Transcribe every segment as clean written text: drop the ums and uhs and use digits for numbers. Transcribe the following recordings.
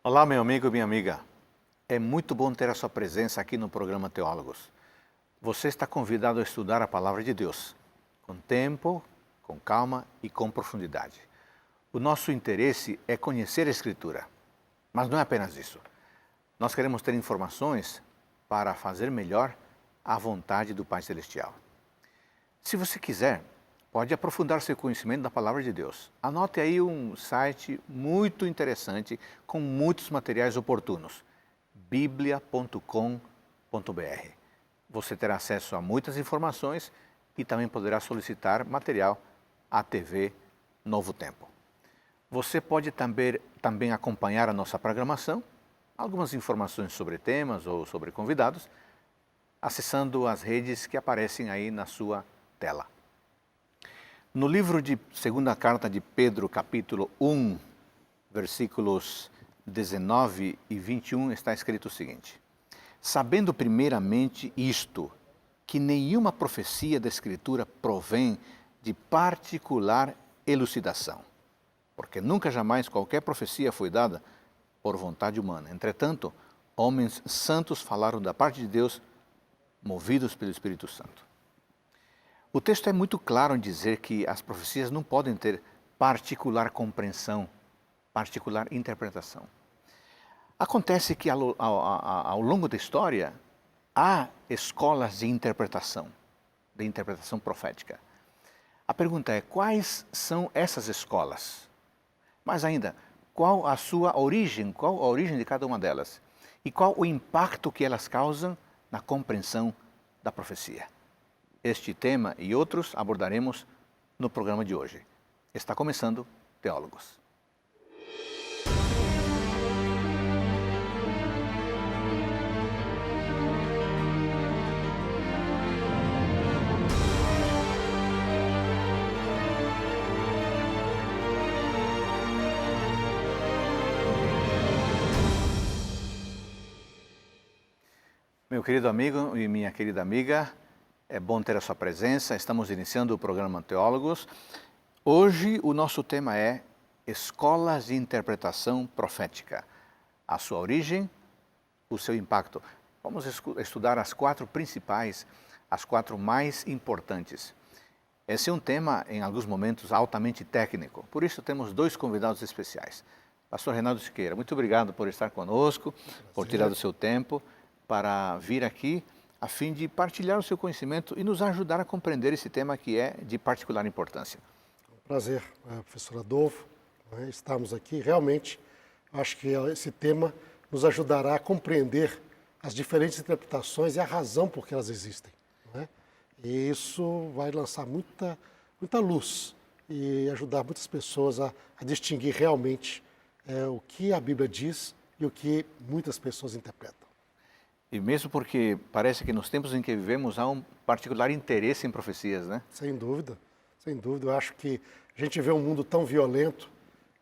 Olá, meu amigo e minha amiga. É muito bom ter a sua presença aqui no programa Teólogos. Você está convidado a estudar a Palavra de Deus, com tempo, com calma e com profundidade. O nosso interesse é conhecer a Escritura, mas não é apenas isso. Nós queremos ter informações para fazer melhor a vontade do Pai Celestial. Se você quiser, pode aprofundar seu conhecimento da Palavra de Deus. Anote aí um site muito interessante com muitos materiais oportunos. biblia.com.br. Você terá acesso a muitas informações e também poderá solicitar material à TV Novo Tempo. Você pode também acompanhar a nossa programação, algumas informações sobre temas ou sobre convidados, acessando as redes que aparecem aí na sua tela. No livro de segunda carta de Pedro, capítulo 1, versículos 19 e 21, está escrito o seguinte: sabendo primeiramente isto, que nenhuma profecia da Escritura provém de particular elucidação, porque nunca jamais qualquer profecia foi dada por vontade humana. Entretanto, homens santos falaram da parte de Deus, movidos pelo Espírito Santo. O texto é muito claro em dizer que as profecias não podem ter particular compreensão, particular interpretação. Acontece que ao longo da história há escolas de interpretação profética. A pergunta é: quais são essas escolas? Mais ainda, qual a sua origem, qual a origem de cada uma delas? E qual o impacto que elas causam na compreensão da profecia? Este tema e outros abordaremos no programa de hoje. Está começando Teólogos. Meu querido amigo e minha querida amiga, é bom ter a sua presença. Estamos iniciando o programa Teólogos. Hoje o nosso tema é Escolas de Interpretação Profética. A sua origem, o seu impacto. Vamos estudar as quatro principais, as quatro mais importantes. Esse é um tema, em alguns momentos, altamente técnico. Por isso temos dois convidados especiais. Pastor Reinaldo Siqueira, muito obrigado por estar conosco, por tirar do seu tempo para vir aqui a fim de partilhar o seu conhecimento e nos ajudar a compreender esse tema que é de particular importância. Prazer, professor Adolfo, estarmos aqui. Realmente, acho que esse tema nos ajudará a compreender as diferentes interpretações e a razão por que elas existem. E isso vai lançar muita luz e ajudar muitas pessoas a distinguir realmente o que a Bíblia diz e o que muitas pessoas interpretam. E mesmo porque parece que nos tempos em que vivemos há um particular interesse em profecias, né? Sem dúvida, sem dúvida. Eu acho que a gente vê um mundo tão violento,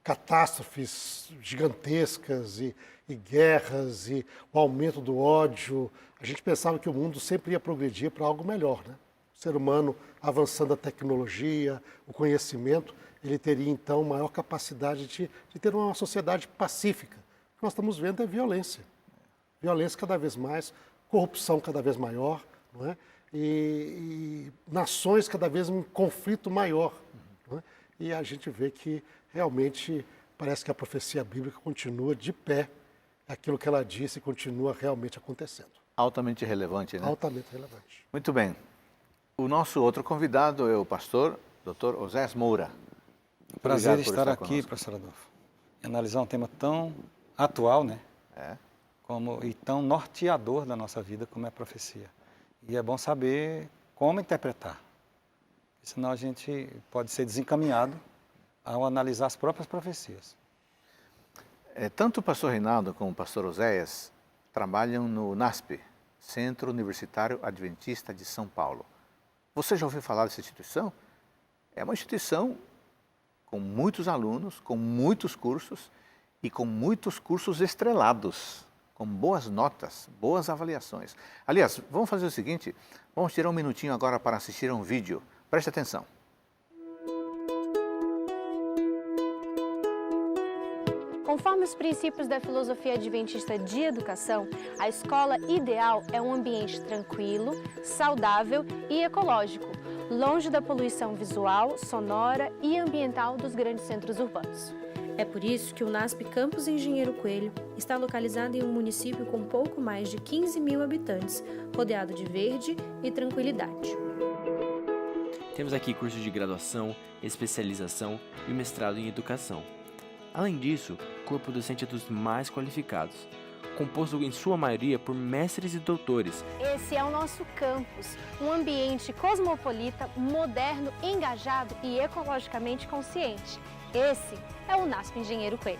catástrofes gigantescas e guerras e o aumento do ódio. A gente pensava que o mundo sempre ia progredir para algo melhor, né? O ser humano avançando a tecnologia, o conhecimento, ele teria então maior capacidade de ter uma sociedade pacífica. O que nós estamos vendo é violência. Violência cada vez mais, corrupção cada vez maior, não é? E nações cada vez um conflito maior. Não é? E a gente vê que realmente parece que a profecia bíblica continua de pé, aquilo que ela disse continua realmente acontecendo. Altamente relevante, né? Altamente relevante. Muito bem. O nosso outro convidado é o pastor Dr. Oséias Moura. Prazer estar aqui, professor Adolfo, e analisar um tema tão atual, né? E tão norteador da nossa vida como é a profecia. E é bom saber como interpretar, senão a gente pode ser desencaminhado ao analisar as próprias profecias. Tanto o pastor Reinaldo como o pastor Oséias trabalham no NASP, Centro Universitário Adventista de São Paulo. Você já ouviu falar dessa instituição? É uma instituição com muitos alunos, com muitos cursos e com muitos cursos estrelados, com boas notas, boas avaliações. Aliás, vamos fazer o seguinte, vamos tirar um minutinho agora para assistir a um vídeo. Preste atenção. Com Conforme os princípios da filosofia adventista de educação, a escola ideal é um ambiente tranquilo, saudável e ecológico, longe da poluição visual, sonora e ambiental dos grandes centros urbanos. É por isso que o NASP Campus Engenheiro Coelho está localizado em um município com pouco mais de 15 mil habitantes, rodeado de verde e tranquilidade. Temos aqui cursos de graduação, especialização e mestrado em educação. Além disso, o corpo docente é dos mais qualificados, composto em sua maioria por mestres e doutores. Esse é o nosso campus, um ambiente cosmopolita, moderno, engajado e ecologicamente consciente. Esse é o NASP Engenheiro Coelho.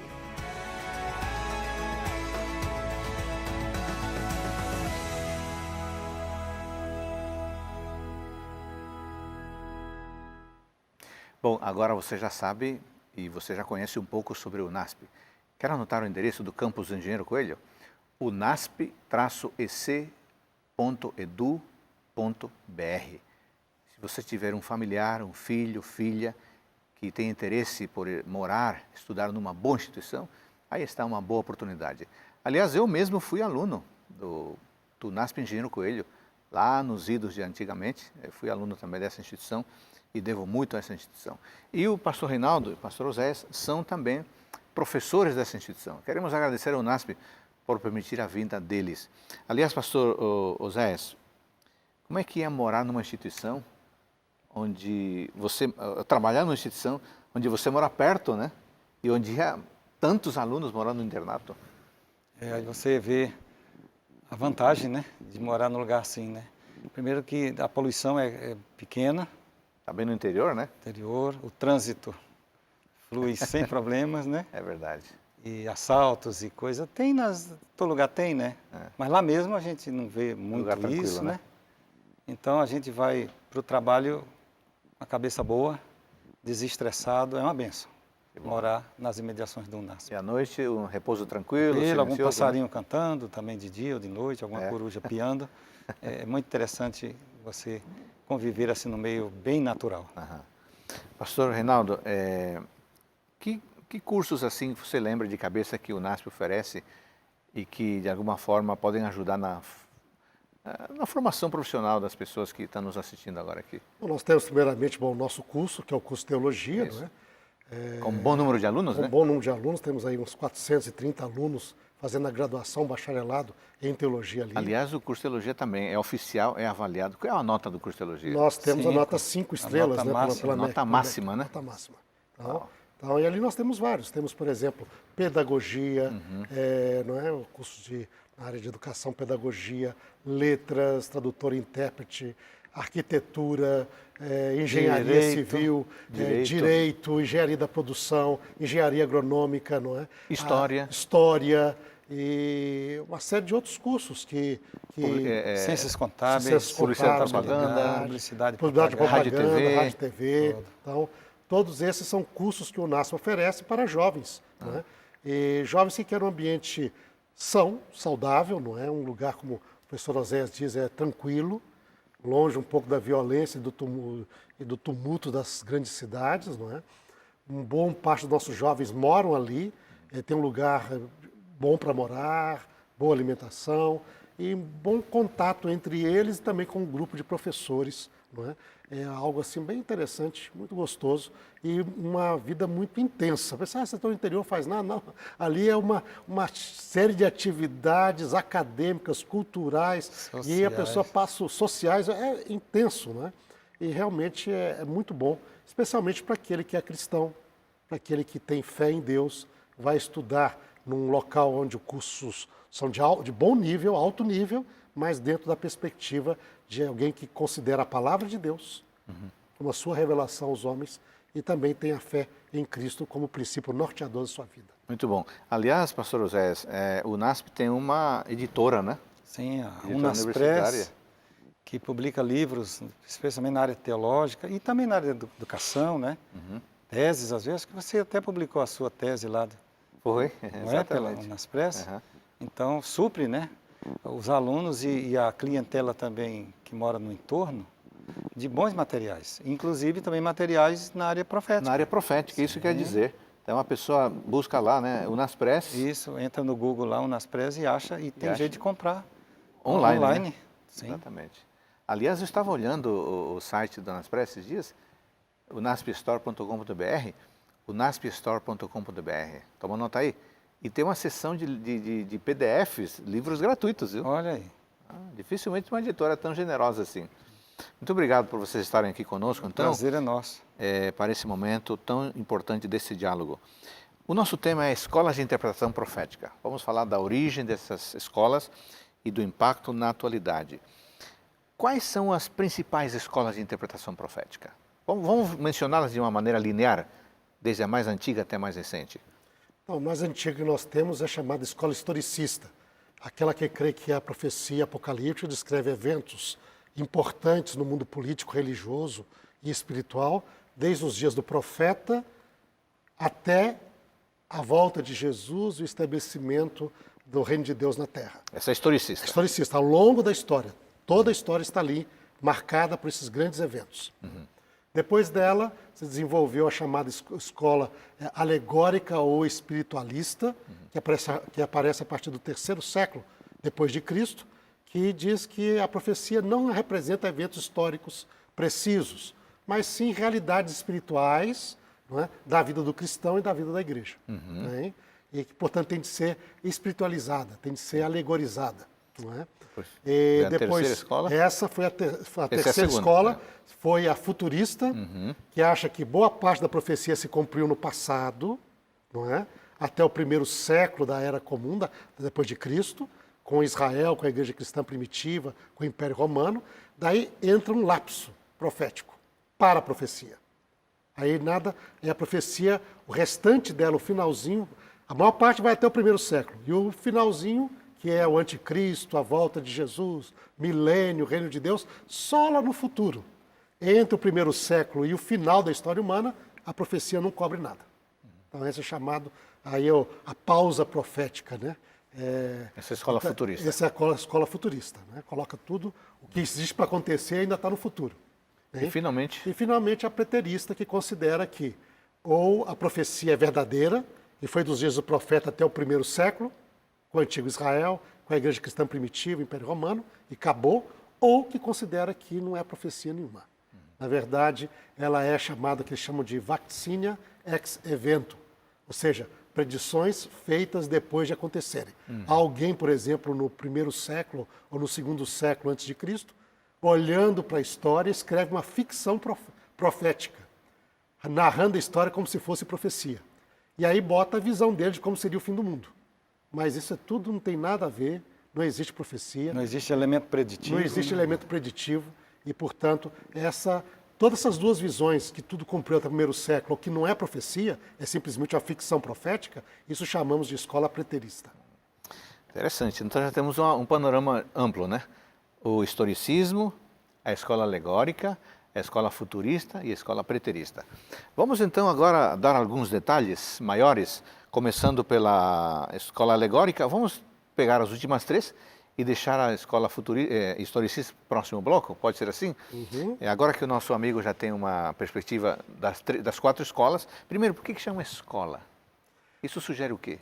Bom, agora você já sabe e você já conhece um pouco sobre o NASP. Quer anotar o endereço do campus Engenheiro Coelho? O nasp-ec.edu.br. Se você tiver um familiar, um filho, filha, que tem interesse por morar, estudar numa boa instituição, aí está uma boa oportunidade. Aliás, eu mesmo fui aluno do NASP Engenheiro Coelho, lá nos idos de antigamente. Eu fui aluno também dessa instituição e devo muito a essa instituição. E o pastor Reinaldo e o pastor Oséias são também professores dessa instituição. Queremos agradecer ao NASP por permitir a vinda deles. Aliás, pastor Oséias, como é que é morar numa instituição onde você, trabalhar numa instituição onde você mora perto, né? E onde há tantos alunos morando no internato? Aí você vê a vantagem, né, de morar num lugar assim, né? Primeiro que a poluição é pequena. Está bem no interior, né? Interior, o trânsito flui sem problemas, né? É verdade. E assaltos e coisa, tem todo lugar tem, né? É. Mas lá mesmo a gente não vê muito isso, né? Então a gente vai para o trabalho com a cabeça boa, desestressado, é uma benção. Morar nas imediações do NASP. E à noite, um repouso tranquilo, algum passarinho, né, cantando, também de dia ou de noite, alguma coruja piando. É muito interessante você conviver assim no meio bem natural. Uhum. Pastor Reinaldo, que cursos assim você lembra de cabeça que o NASP oferece e que de alguma forma podem ajudar na formação profissional das pessoas que estão nos assistindo agora aqui? Bom, nós temos primeiramente o nosso curso, que é o curso de Teologia, não é? Com um bom número de alunos, né? Com um bom número de alunos, temos aí uns 430 alunos fazendo a graduação, bacharelado em Teologia ali. Aliás, o curso de Teologia também é oficial, é avaliado. Qual é a nota do curso de Teologia? Nós temos a nota 5 estrelas, nota né? Máxima, nota máxima, né? Nota máxima. Então, e ali nós temos vários. Temos, por exemplo, Pedagogia, não é? O curso na área de Educação, Pedagogia, Letras, Tradutor e Intérprete, Arquitetura, Engenharia Civil, Direito, Engenharia da Produção, Engenharia Agronômica, não é? História e uma série de outros cursos Ciências Contábeis, Publicidade e Propaganda, Publicidade, Rádio e TV. Então, todos esses são cursos que o NASP oferece para jovens, né? E jovens que querem um ambiente saudável, não é? Um lugar, como o professor Oséias diz, tranquilo, longe um pouco da violência e do tumulto das grandes cidades, não é? Boa parte dos nossos jovens moram ali, tem um lugar bom para morar, boa alimentação e bom contato entre eles e também com um grupo de professores, não é? É algo assim bem interessante, muito gostoso e uma vida muito intensa. Pensar, você está no interior, faz nada? Não. Ali é uma série de atividades acadêmicas, culturais, sociais. E a pessoa passa sociais, é intenso, né? E realmente é muito bom, especialmente para aquele que é cristão, para aquele que tem fé em Deus, vai estudar num local onde os cursos são de bom nível, alto nível, mas dentro da perspectiva de alguém que considera a palavra de Deus como a sua revelação aos homens e também tem a fé em Cristo como princípio norteador da sua vida. Muito bom. Aliás, pastor Oséias, o NASP tem uma editora, né? Sim, a Unaspres, que publica livros, especialmente na área teológica e também na área da educação, né? Teses, às vezes, que você até publicou a sua tese lá. Foi, não é? Pela Unaspres. Então, supre, né? Os alunos e a clientela também que mora no entorno de bons materiais, inclusive também materiais na área profética. Na área profética, isso quer dizer. Então a pessoa busca lá, né, Unaspress. Isso, entra no Google lá, Unaspress e acha, e tem jeito de comprar. Online. Né? Sim. Exatamente. Aliás, eu estava olhando o site da Unaspress esses dias, unaspstore.com.br, unaspstore.com.br. Toma nota aí. E tem uma seção de PDFs, livros gratuitos, viu? Olha aí. Dificilmente uma editora tão generosa assim. Muito obrigado por vocês estarem aqui conosco. Então, o prazer é nosso. Para esse momento tão importante desse diálogo. O nosso tema é escolas de interpretação profética. Vamos falar da origem dessas escolas e do impacto na atualidade. Quais são as principais escolas de interpretação profética? Vamos mencioná-las de uma maneira linear, desde a mais antiga até a mais recente. Então, a mais antiga que nós temos é a chamada escola historicista, aquela que crê que a profecia apocalíptica descreve eventos importantes no mundo político, religioso e espiritual, desde os dias do profeta até a volta de Jesus e o estabelecimento do reino de Deus na terra. Essa é historicista. Historicista, ao longo da história. Toda a história está ali, marcada por esses grandes eventos. Uhum. Depois dela, se desenvolveu a chamada escola alegórica ou espiritualista, que aparece a partir do 3º século depois de Cristo, que diz que a profecia não representa eventos históricos precisos, mas sim realidades espirituais, não é, da vida do cristão e da vida da igreja. Uhum. Né? E que, portanto, tem de ser espiritualizada, tem de ser alegorizada. Não é? E depois, escola? Essa foi a terceira escola, foi a futurista, que acha que boa parte da profecia se cumpriu no passado, não é? Até o 1º século da Era Comum, depois de Cristo, com Israel, com a igreja cristã primitiva, com o Império Romano. Daí entra um lapso profético para a profecia. Aí a profecia, o restante dela, o finalzinho, a maior parte vai até o 1º século, e o finalzinho, que é o anticristo, a volta de Jesus, milênio, reino de Deus, só lá no futuro. Entre o 1º século e o final da história humana, a profecia não cobre nada. Então esse é chamado aí a pausa profética, né? Essa é a escola futurista. Essa é a escola futurista, né? Coloca tudo, o que existe para acontecer ainda está no futuro. Né? E finalmente a preterista, que considera que ou a profecia é verdadeira, e foi dos dias do profeta até o 1º século, com o antigo Israel, com a igreja cristã primitiva, o Império Romano, e acabou, ou que considera que não é profecia nenhuma. Na verdade, ela é chamada, que eles chamam de vaccinia ex evento, ou seja, predições feitas depois de acontecerem. Alguém, por exemplo, no 1º século ou no 2º século antes de Cristo, olhando para a história, escreve uma ficção profética, narrando a história como se fosse profecia. E aí bota a visão dele de como seria o fim do mundo. Mas isso tudo não tem nada a ver, não existe profecia. Não existe elemento preditivo. Não existe elemento preditivo e, portanto, todas essas duas visões, que tudo cumpriu até o 1º século, ou que não é profecia, é simplesmente uma ficção profética, isso chamamos de escola preterista. Interessante. Então já temos um panorama amplo, né? O historicismo, a escola alegórica, a escola futurista e a escola preterista. Vamos então agora dar alguns detalhes maiores, começando pela escola alegórica. Vamos pegar as últimas 3 e deixar a escola historicista no próximo bloco, pode ser assim? Uhum. Agora que o nosso amigo já tem uma perspectiva das 4 escolas, primeiro, por que chama escola? Isso sugere o quê?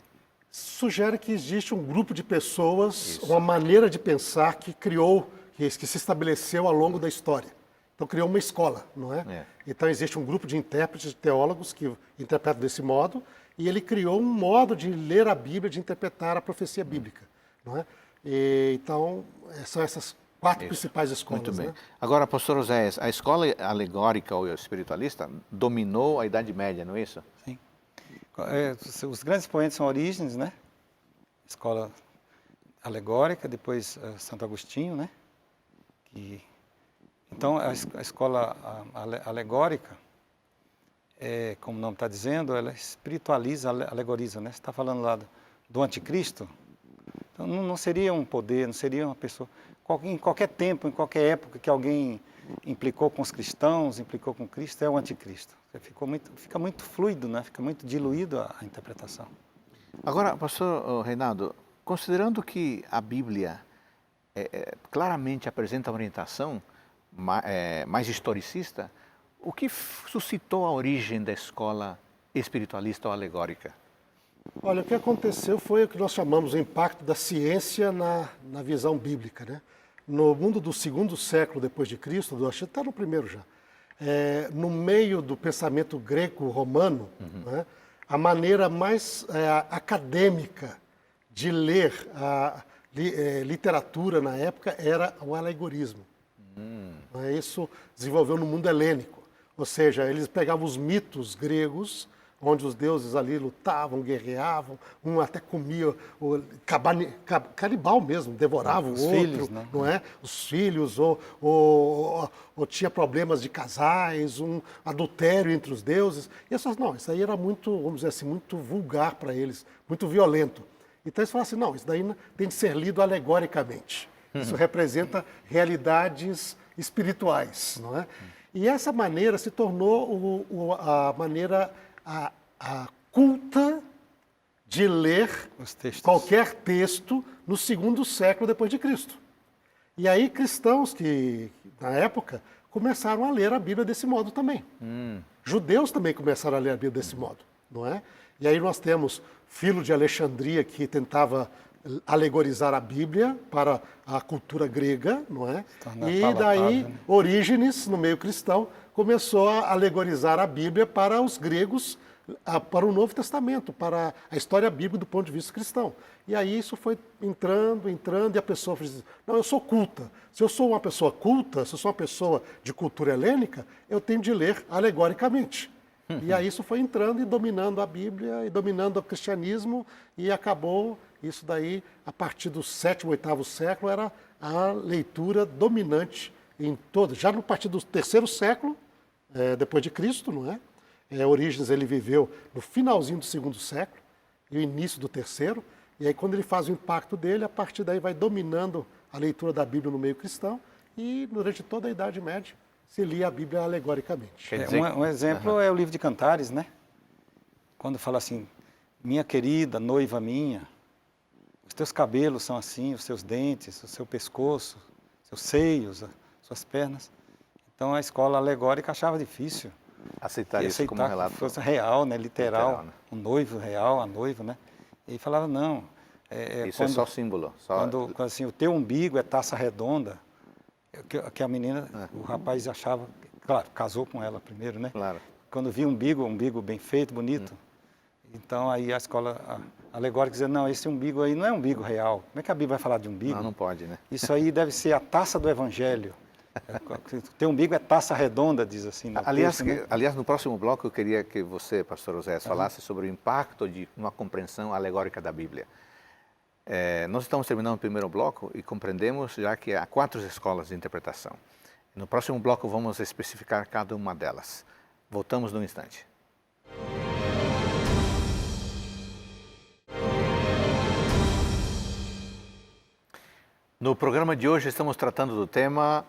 Sugere que existe um grupo de pessoas, uma maneira de pensar que se estabeleceu ao longo da história. Então criou uma escola, não é? Então existe um grupo de intérpretes, de teólogos que interpretam desse modo, e ele criou um modo de ler a Bíblia, de interpretar a profecia bíblica, não é? Então são essas 4 principais escolas. Muito bem. Né? Agora, pastor Oséias, a escola alegórica ou espiritualista dominou a Idade Média, não é isso? Sim. Os grandes expoentes são Orígenes, né? Escola alegórica, depois Santo Agostinho, né? Então, a escola alegórica, como o nome está dizendo, ela espiritualiza, alegoriza, né? Você está falando lá do anticristo, então não seria um poder, não seria uma pessoa... Em qualquer tempo, em qualquer época que alguém implicou com os cristãos, implicou com Cristo, é o anticristo. Fica muito fluido, né? Fica muito diluído a interpretação. Agora, pastor Reinaldo, considerando que a Bíblia claramente apresenta uma orientação mais historicista, o que suscitou a origem da escola espiritualista ou alegórica? Olha, o que aconteceu foi o que nós chamamos o impacto da ciência na visão bíblica, né? No mundo do segundo século depois de Cristo, acho que está no primeiro já, no meio do pensamento greco-romano, né, a maneira mais acadêmica de ler a literatura na época era o alegorismo. Isso desenvolveu no mundo helênico, ou seja, eles pegavam os mitos gregos, onde os deuses ali lutavam, guerreavam, um até comia, canibal mesmo, devorava o outro, filhos, né? Não é? Os filhos, ou tinha problemas de casais, um adultério entre os deuses. E essas, não, isso aí era muito, vamos dizer assim, muito vulgar para eles, muito violento. Então eles falaram assim, não, isso daí tem que ser lido alegoricamente. Isso representa realidades espirituais, não é? E essa maneira se tornou a maneira a culta de ler qualquer texto no segundo século depois de Cristo. E aí cristãos que, na época, começaram a ler a Bíblia desse modo também. Judeus também começaram a ler a Bíblia desse modo, não é? E aí nós temos Filo de Alexandria, que tentava alegorizar a Bíblia para a cultura grega, não é? E daí Orígenes, no meio cristão, começou a alegorizar a Bíblia para os gregos, para o Novo Testamento, para a história bíblica do ponto de vista cristão. E aí isso foi entrando, e a pessoa diz, não, eu sou culta. Se eu sou uma pessoa culta, se eu sou uma pessoa de cultura helênica, eu tenho de ler alegoricamente. E aí isso foi entrando e dominando a Bíblia, e dominando o cristianismo, e acabou, isso daí, a partir do 7º, 8º século, era a leitura dominante em toda, já no partir do 3º século, depois de Cristo, não é? Orígenes ele viveu no finalzinho do 2º século e o início do 3º, e aí quando ele faz o impacto dele, a partir daí vai dominando a leitura da Bíblia no meio cristão, e durante toda a Idade Média se lia a Bíblia alegoricamente. Um exemplo é o livro de Cantares, né? Quando fala assim, minha querida noiva minha, os teus cabelos são assim, os seus dentes, o seu pescoço, seus seios, suas pernas. Então a escola alegórica achava difícil aceitar isso como um relato. Fosse real, né? Literal, né? Um noivo real, a noiva, né? E falava, não. Isso é só símbolo. Quando assim, o teu umbigo é taça redonda, que a menina, o rapaz achava, claro, casou com ela primeiro, né? Claro. Quando via um umbigo bem feito, bonito, então aí a escola alegórica dizia, não, esse umbigo aí não é umbigo real. Como é que a Bíblia vai falar de umbigo? Não pode, né? Isso aí deve ser a taça do Evangelho. O teu umbigo é taça redonda, diz assim. Aliás, no próximo bloco eu queria que você, pastor Oséias, falasse sobre o impacto de uma compreensão alegórica da Bíblia. Nós estamos terminando o primeiro bloco e compreendemos já que há 4 escolas de interpretação. No próximo bloco vamos especificar cada uma delas. Voltamos num instante. No programa de hoje estamos tratando do tema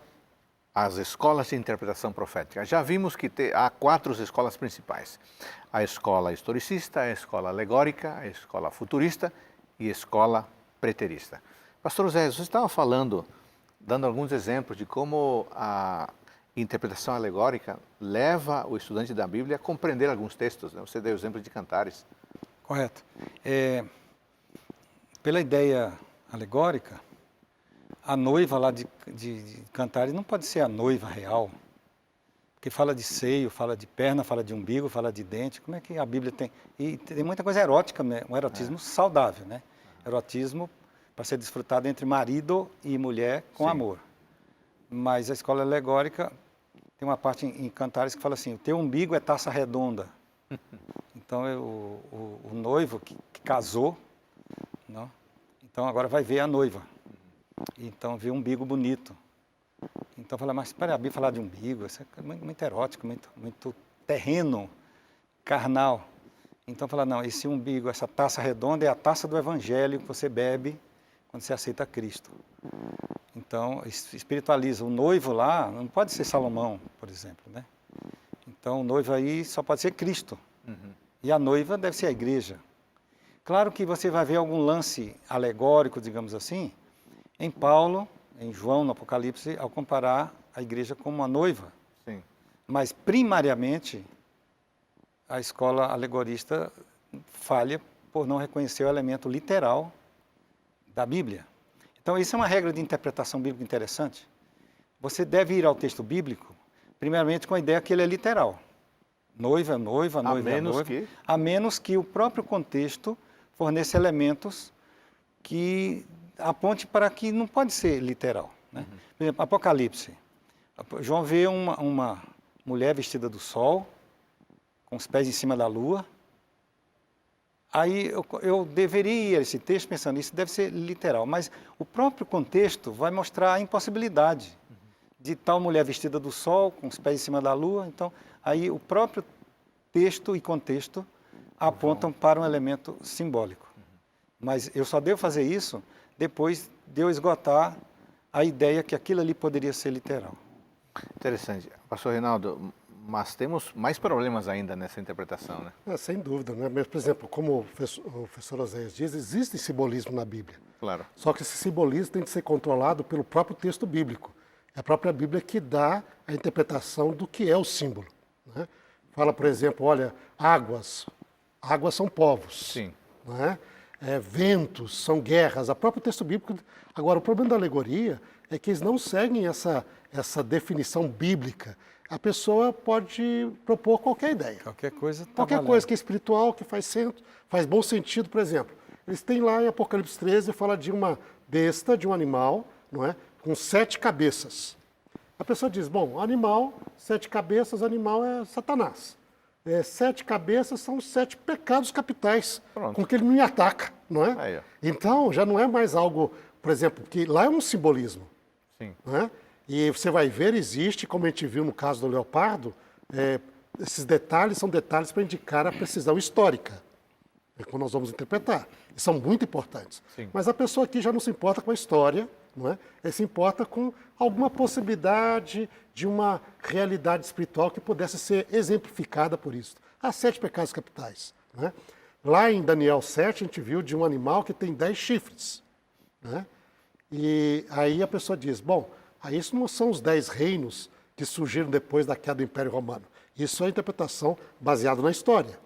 as escolas de interpretação profética. Já vimos que há 4 escolas principais. A escola historicista, a escola alegórica, a escola futurista e a escola preterista. Pastor Oséias, você estava falando, dando alguns exemplos de como a interpretação alegórica leva o estudante da Bíblia a compreender alguns textos, né? Você deu o exemplo de Cantares. Correto. Pela ideia alegórica, a noiva lá de Cantares não pode ser a noiva real, porque fala de seio, fala de perna, fala de umbigo, fala de dente. Como é que a Bíblia tem? E tem muita coisa erótica, um erotismo saudável, né? Erotismo para ser desfrutado entre marido e mulher com amor. Mas a escola alegórica tem uma parte em Cantares que fala assim, o teu umbigo é taça redonda. Então o noivo que casou, não? Então agora vai ver a noiva. Então vê um umbigo bonito. Então fala, mas para a Bíblia falar de umbigo, isso é muito erótico, muito terreno, carnal. Então fala, não, esse umbigo, essa taça redonda é a taça do Evangelho que você bebe quando você aceita Cristo. Então espiritualiza. O noivo lá não pode ser Salomão, por exemplo, né? Então o noivo aí só pode ser Cristo. E a noiva deve ser a igreja. Claro que você vai ver algum lance alegórico, digamos assim, em Paulo, em João, no Apocalipse, ao comparar a igreja como uma noiva. Sim. Mas, primariamente, a escola alegorista falha por não reconhecer o elemento literal da Bíblia. Então, isso é uma regra de interpretação bíblica interessante. Você deve ir ao texto bíblico, primeiramente com a ideia que ele é literal. Noiva, noiva, noiva, noiva. A menos que o próprio contexto forneça elementos que aponte para que não pode ser literal. Né? Por exemplo, Apocalipse. João vê uma mulher vestida do sol, com os pés em cima da lua. Aí eu deveria ir a esse texto pensando, isso deve ser literal, mas o próprio contexto vai mostrar a impossibilidade de tal mulher vestida do sol, com os pés em cima da lua. Então, aí o próprio texto e contexto apontam para um elemento simbólico. Mas eu só devo fazer isso depois de eu esgotar a ideia que aquilo ali poderia ser literal. Interessante. Pastor Reinaldo, mas temos mais problemas ainda nessa interpretação, né? Sem dúvida, né? Mas, por exemplo, como o professor Oséias diz, existe simbolismo na Bíblia. Claro. Só que esse simbolismo tem que ser controlado pelo próprio texto bíblico. É a própria Bíblia que dá a interpretação do que é o símbolo. Né? Fala, por exemplo, olha, águas são povos. Sim. Né? Ventos são guerras. O próprio texto bíblico. Agora, o problema da alegoria é que eles não seguem essa definição bíblica. A pessoa pode propor qualquer ideia. Qualquer coisa. Qualquer coisa que é espiritual, que faz bom sentido, por exemplo. Eles têm lá em Apocalipse 13, fala de uma besta, de um animal, não é? Com 7 cabeças. A pessoa diz, bom, animal, 7 cabeças, animal é Satanás. 7 cabeças são os 7 pecados capitais, com que ele me ataca, não é? Aí, então, já não é mais algo, por exemplo, que lá é um simbolismo. Sim. Não é? E você vai ver, existe, como a gente viu no caso do leopardo, esses detalhes são detalhes para indicar a precisão histórica, quando nós vamos interpretar. E são muito importantes. Sim. Mas a pessoa aqui já não se importa com a história, não é? Ele se importa com alguma possibilidade de uma realidade espiritual que pudesse ser exemplificada por isso. Há 7 pecados capitais. Né? Lá em Daniel 7, a gente viu de um animal que tem 10 chifres. Né? E aí a pessoa diz, bom, isso não são os 10 reinos que surgiram depois da queda do Império Romano. Isso é a interpretação baseada na história,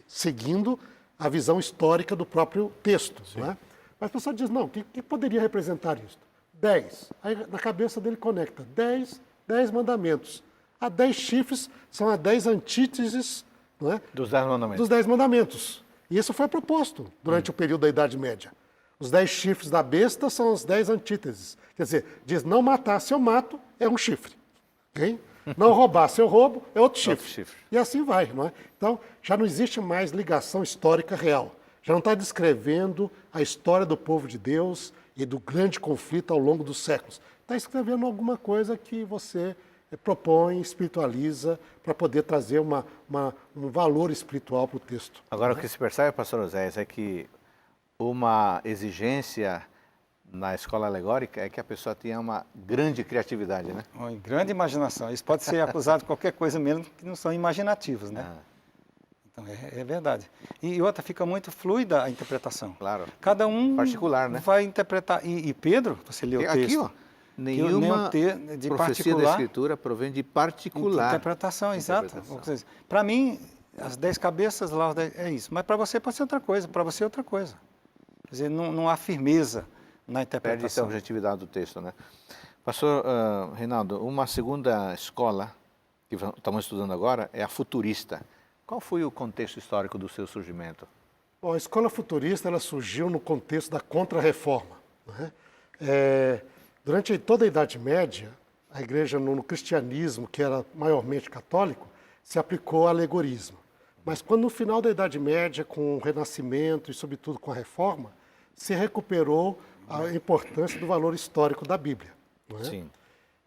seguindo a visão histórica do próprio texto. Não é? Mas a pessoa diz, não, o que poderia representar isso? 10. Aí na cabeça dele conecta 10 mandamentos. Há 10 chifres, são as 10 antíteses, não é? Dos 10 mandamentos. Dos 10 mandamentos. E isso foi proposto durante o período da Idade Média. Os 10 chifres da besta são as 10 antíteses. Quer dizer, diz não matar se eu mato, é um chifre. Okay? Não roubar se eu roubo, é outro chifre. E assim vai, não é? Então, já não existe mais ligação histórica real. Já não está descrevendo a história do povo de Deus e do grande conflito ao longo dos séculos. Está escrevendo alguma coisa que você propõe, espiritualiza, para poder trazer um valor espiritual para o texto. Agora, o que se percebe, pastor Oséias, é que uma exigência na escola alegórica é que a pessoa tenha uma grande criatividade, né? Uma grande imaginação. Isso pode ser acusado de qualquer coisa mesmo que não são imaginativos, né? Então, é verdade. E outra, fica muito fluida a interpretação. Claro. Cada um particular, né? Vai interpretar. E Pedro, você leu o texto. Aqui, ó. Nenhuma de profecia da Escritura provém de particular. Interpretação, exato. Para mim, as 10 cabeças lá, é isso. Mas para você pode ser outra coisa, para você é outra coisa. Quer dizer, não há firmeza na interpretação. Perde essa objetividade do texto, né? Pastor Reinaldo, uma segunda escola que estamos estudando agora é a futurista. Qual foi o contexto histórico do seu surgimento? Bom, a escola futurista ela surgiu no contexto da Contra-Reforma. Né? Durante toda a Idade Média, a igreja no cristianismo, que era maiormente católico, se aplicou ao alegorismo. Mas quando no final da Idade Média, com o Renascimento e sobretudo com a Reforma, se recuperou a importância do valor histórico da Bíblia. Não é? Sim.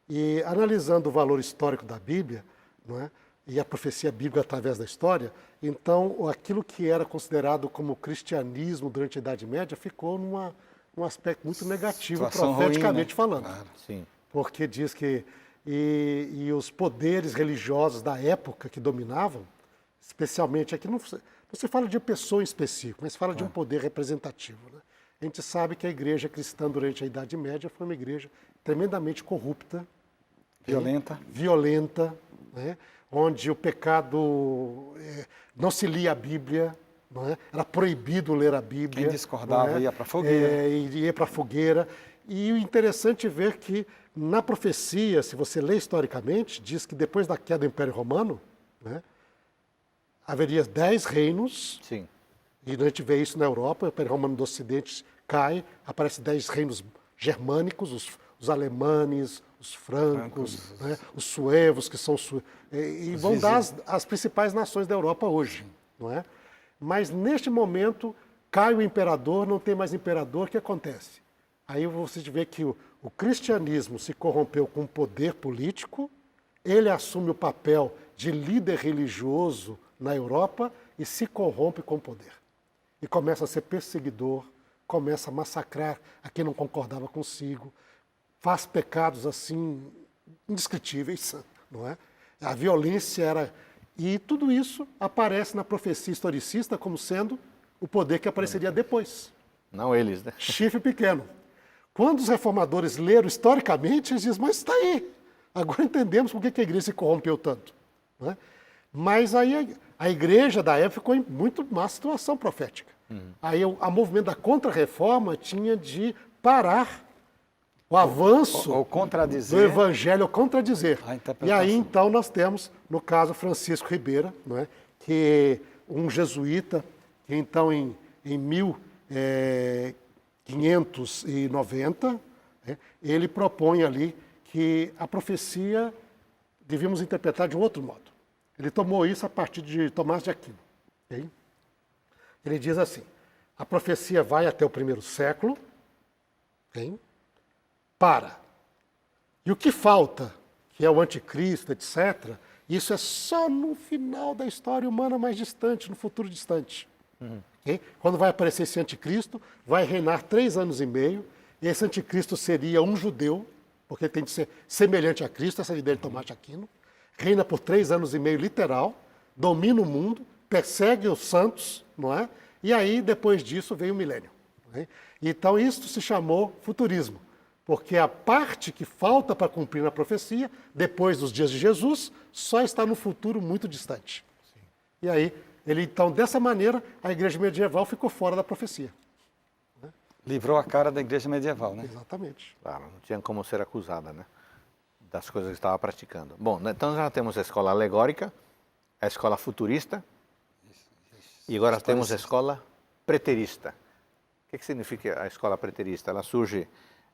E analisando o valor histórico da Bíblia, não é? E a profecia bíblica através da história, então aquilo que era considerado como cristianismo durante a Idade Média ficou num aspecto muito negativo, profeticamente falando. Claro. Sim. Porque diz que e os poderes religiosos da época que dominavam, especialmente aqui, não se fala de pessoa em específico, mas fala de um poder representativo. Né? A gente sabe que a igreja cristã durante a Idade Média foi uma igreja tremendamente corrupta, violenta, né? onde o pecado não se lia a Bíblia, não é? Era proibido ler a Bíblia. Quem discordava ia para a fogueira. Ia para a fogueira. E o interessante é ver que na profecia, se você lê historicamente, diz que depois da queda do Império Romano, né, haveria 10 reinos. Sim. E a gente vê isso na Europa, o Império Romano do Ocidente cai, aparecem 10 reinos germânicos, os alemanes, os francos, né, os suevos, que são e vão dar as principais nações da Europa hoje, não é? Mas neste momento cai o imperador, não tem mais imperador, o que acontece? Aí você vê que o cristianismo se corrompeu com o poder político, ele assume o papel de líder religioso na Europa e se corrompe com o poder. E começa a ser perseguidor, começa a massacrar a quem não concordava consigo, faz pecados assim indescritíveis, não é? A violência era... E tudo isso aparece na profecia historicista como sendo o poder que apareceria depois. Não eles, né? Chifre pequeno. Quando os reformadores leram historicamente, eles dizem, mas está aí. Agora entendemos por que a igreja se corrompeu tanto. Não é? Mas aí a igreja da época ficou em muito má situação profética. Aí o movimento da contra-reforma tinha de parar o avanço ou contradizer, do evangelho, ou contradizer. E aí então nós temos, no caso, Francisco Ribeira, não é? Que um jesuíta, que então em 1590, ele propõe ali que a profecia devíamos interpretar de um outro modo. Ele tomou isso a partir de Tomás de Aquino. Okay? Ele diz assim, a profecia vai até o primeiro século, okay? Para. E o que falta, que é o anticristo, etc., isso é só no final da história humana mais distante, no futuro distante. Okay? Quando vai aparecer esse anticristo, vai reinar 3 anos e meio, e esse anticristo seria um judeu, porque tem de ser semelhante a Cristo, essa ideia de Tomás de Aquino, reina por 3 anos e meio literal, domina o mundo, persegue os santos, não é? E aí, depois disso, vem o milênio. Né? Então, isso se chamou futurismo, porque a parte que falta para cumprir na profecia, depois dos dias de Jesus, só está no futuro muito distante. Sim. E aí, então, dessa maneira, a igreja medieval ficou fora da profecia. Né? Livrou a cara da igreja medieval, né? Exatamente. Claro, não tinha como ser acusada, né? Das coisas que estava praticando. Bom, então já temos a escola alegórica, a escola futurista, e agora temos a escola preterista. O que significa a escola preterista? Ela surge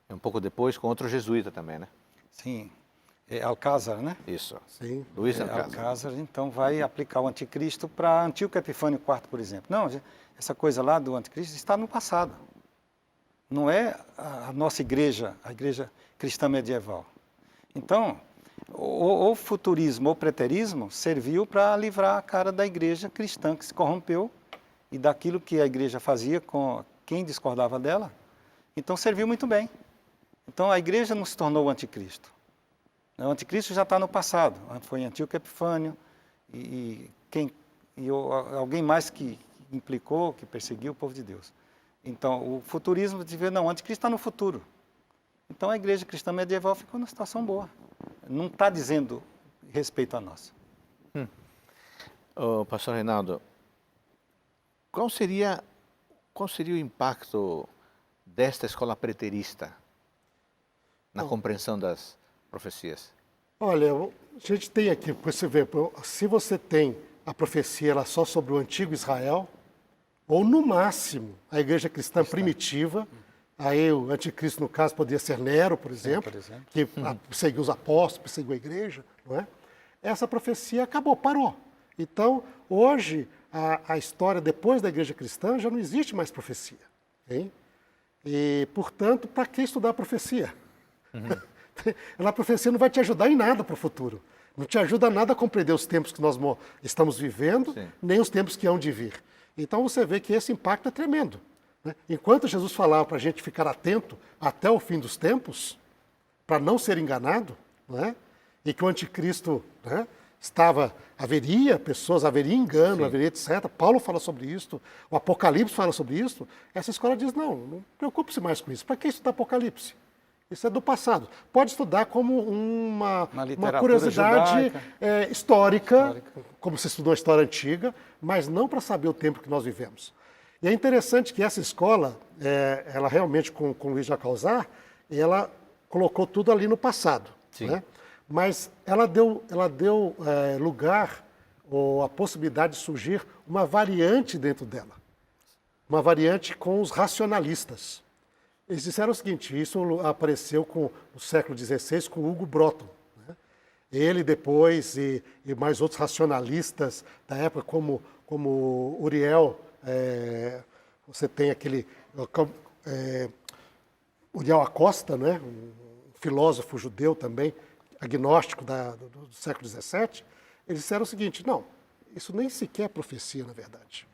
um pouco depois com outro jesuíta também, né? Sim, Alcázar, né? Isso. Sim. Luís Alcázar. Alcázar, então, vai aplicar o anticristo para Antíoco Epifânio IV, por exemplo. Não, essa coisa lá do anticristo está no passado. Não é a nossa igreja, a igreja cristã medieval. Então, o futurismo ou preterismo serviu para livrar a cara da igreja cristã que se corrompeu e daquilo que a igreja fazia com quem discordava dela. Então, serviu muito bem. Então, a igreja não se tornou o anticristo. O anticristo já está no passado. Foi Antíoco Epifânio e alguém mais que implicou, que perseguiu o povo de Deus. Então, o futurismo de ver, não, o anticristo está no futuro. Então, a igreja cristã medieval ficou numa situação boa. Não está dizendo respeito a nós. Pastor Reinaldo, qual seria o impacto desta escola preterista na compreensão das profecias? Olha, a gente tem aqui, você vê, se você tem a profecia ela só sobre o antigo Israel, ou no máximo a igreja cristã primitiva, aí o anticristo, no caso, poderia ser Nero, por exemplo, que perseguiu os apóstolos, perseguiu a igreja, não é? Essa profecia acabou, parou. Então, hoje, a história depois da igreja cristã já não existe mais profecia. Hein? E, portanto, para que estudar a profecia? A profecia não vai te ajudar em nada para o futuro. Não te ajuda nada a compreender os tempos que nós estamos vivendo, nem os tempos que hão de vir. Então, você vê que esse impacto é tremendo. Enquanto Jesus falava para a gente ficar atento até o fim dos tempos, para não ser enganado, né? E que o anticristo, né, haveria engano, haveria etc. Paulo fala sobre isso, o Apocalipse fala sobre isso. Essa escola diz, não preocupe-se mais com isso. Para que estudar Apocalipse? Isso é do passado. Pode estudar como uma curiosidade histórica, como se estudou a história antiga, mas não para saber o tempo que nós vivemos. E é interessante que essa escola, ela realmente, com Luiz de Alcalzar, ela colocou tudo ali no passado. Né? Mas ela deu lugar ou a possibilidade de surgir uma variante dentro dela. Uma variante com os racionalistas. Eles disseram o seguinte, isso apareceu no século XVI com Hugo Broton. Né? Ele depois e mais outros racionalistas da época, como Uriel, você tem aquele Uriel Acosta, né? Um filósofo judeu também, agnóstico do século XVII, eles disseram o seguinte, não, isso nem sequer é profecia, na verdade.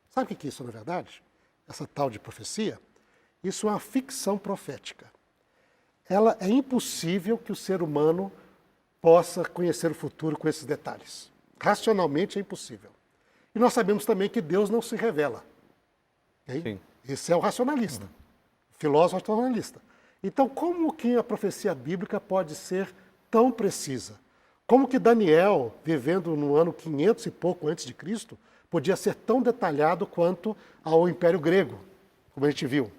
Sabe o que é isso, na verdade? Essa tal de profecia? Isso é uma ficção profética. É impossível que o ser humano possa conhecer o futuro com esses detalhes. Racionalmente é impossível. E nós sabemos também que Deus não se revela. Okay? Esse é o racionalista, o filósofo racionalista. Então, como que a profecia bíblica pode ser tão precisa? Como que Daniel, vivendo no ano 500 e pouco antes de Cristo, podia ser tão detalhado quanto ao Império Grego, como a gente viu?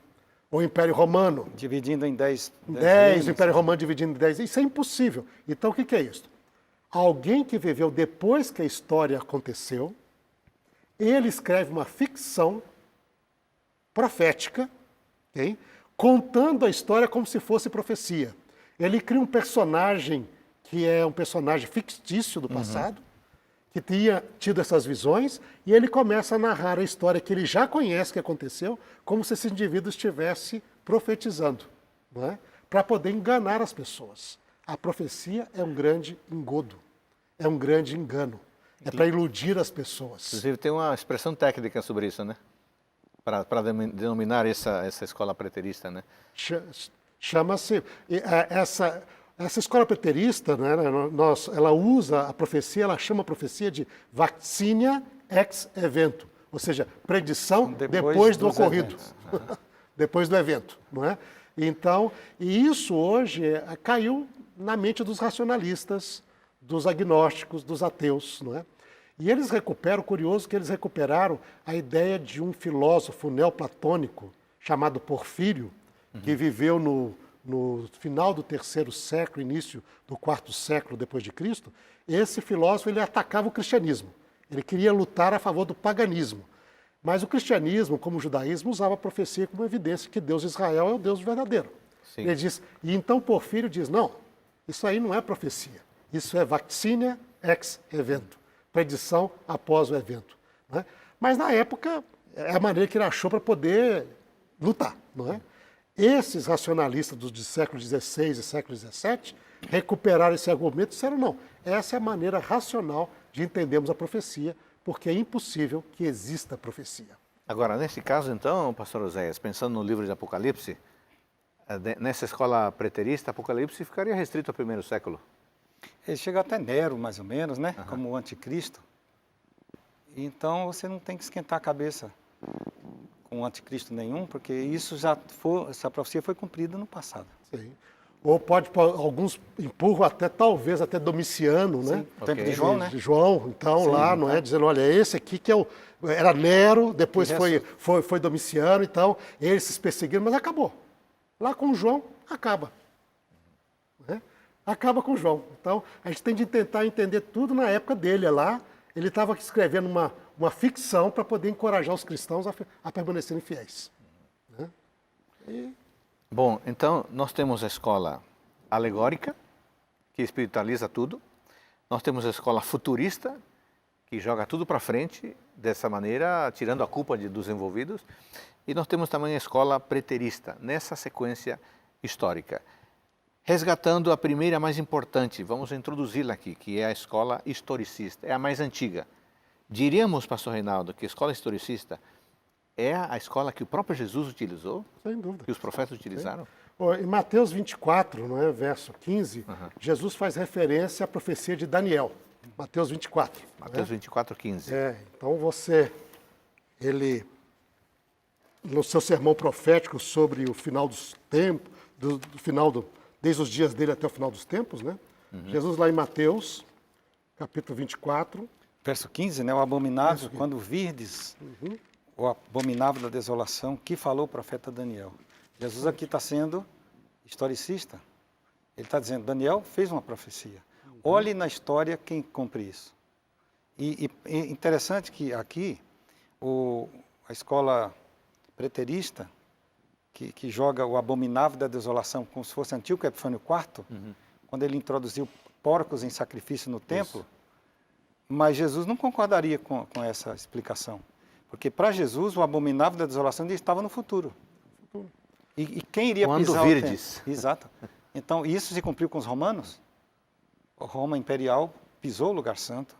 Ou o Império Romano. Dividindo em 10. O Império Romano dividindo em 10. Isso é impossível. Então, o que é isso? Alguém que viveu depois que a história aconteceu, ele escreve uma ficção profética, okay? Contando a história como se fosse profecia. Ele cria um personagem que é um personagem fictício do passado, que tinha tido essas visões, e ele começa a narrar a história que ele já conhece que aconteceu, como se esse indivíduo estivesse profetizando, não é? Para poder enganar as pessoas. A profecia é um grande engodo, é um grande engano, é para iludir as pessoas. Inclusive tem uma expressão técnica sobre isso, né? Para denominar essa escola preterista, né? Chama-se... Essa escola preterista, né, ela usa a profecia, ela chama a profecia de vaccinia ex evento, ou seja, predição depois do ocorrido, depois do evento, não é? Então, e isso hoje caiu na mente dos racionalistas, dos agnósticos, dos ateus, não é? E eles recuperam, curioso que eles recuperaram a ideia de um filósofo neoplatônico chamado Porfírio, que viveu no final do terceiro século, início do quarto século depois de Cristo. Esse filósofo ele atacava o cristianismo. Ele queria lutar a favor do paganismo. Mas o cristianismo, como o judaísmo, usava a profecia como evidência que Deus de Israel é o Deus verdadeiro. Sim. Ele diz, e então Porfírio diz, não, isso aí não é profecia. Isso é vaccinia ex evento. Predição após o evento. Não é? Mas na época, é a maneira que ele achou para poder lutar, não é? Esses racionalistas do século XVI e século XVII recuperaram esse argumento e disseram, não, essa é a maneira racional de entendermos a profecia, porque é impossível que exista profecia. Agora, nesse caso, então, pastor Oséias, pensando no livro de Apocalipse, nessa escola preterista, Apocalipse ficaria restrito ao primeiro século? Ele chega até Nero, mais ou menos, né? Como o anticristo. Então, você não tem que esquentar a cabeça com anticristo nenhum, porque isso essa profecia foi cumprida no passado. Sim. Ou alguns empurram talvez até Domiciano, né? O tempo de João, né? De João, então, lá, não é? Dizendo, olha, esse aqui que era Nero, depois foi Domiciano, então, eles se perseguiram, mas acabou. Lá com João, acaba. Né? Acaba com João. Então, a gente tem de tentar entender tudo na época dele, lá. Ele estava escrevendo uma ficção para poder encorajar os cristãos a permanecerem fiéis. Né? Bom, então nós temos a escola alegórica, que espiritualiza tudo. Nós temos a escola futurista, que joga tudo para frente, dessa maneira, tirando a culpa dos envolvidos. E nós temos também a escola preterista, nessa sequência histórica. Resgatando a primeira mais importante, vamos introduzi-la aqui, que é a escola historicista, é a mais antiga. Diríamos, pastor Reinaldo, que a escola historicista é a escola que o próprio Jesus utilizou? Sem dúvida. Que os profetas utilizaram? Em Mateus 24, não é, verso 15, Jesus faz referência à profecia de Daniel. Mateus 24. Mateus 24, 15. Então ele, no seu sermão profético sobre o final dos tempos, do final, desde os dias dele até o final dos tempos, né? Jesus lá em Mateus, capítulo 24. Verso 15, né? O abominável, quando virdes o abominável da desolação, que falou o profeta Daniel. Jesus aqui está sendo historicista. Ele está dizendo, Daniel fez uma profecia. Olhe na história quem cumpre isso. E interessante que aqui, a escola preterista, que joga o abominável da desolação como se fosse Antíoco Epifânio IV, quando ele introduziu porcos em sacrifício no templo, mas Jesus não concordaria com essa explicação. Porque para Jesus o abominável da desolação já estava no futuro. E quem iria pisar quando virdes. o templo? Exato. Então, isso se cumpriu com os romanos. A Roma imperial pisou o lugar santo.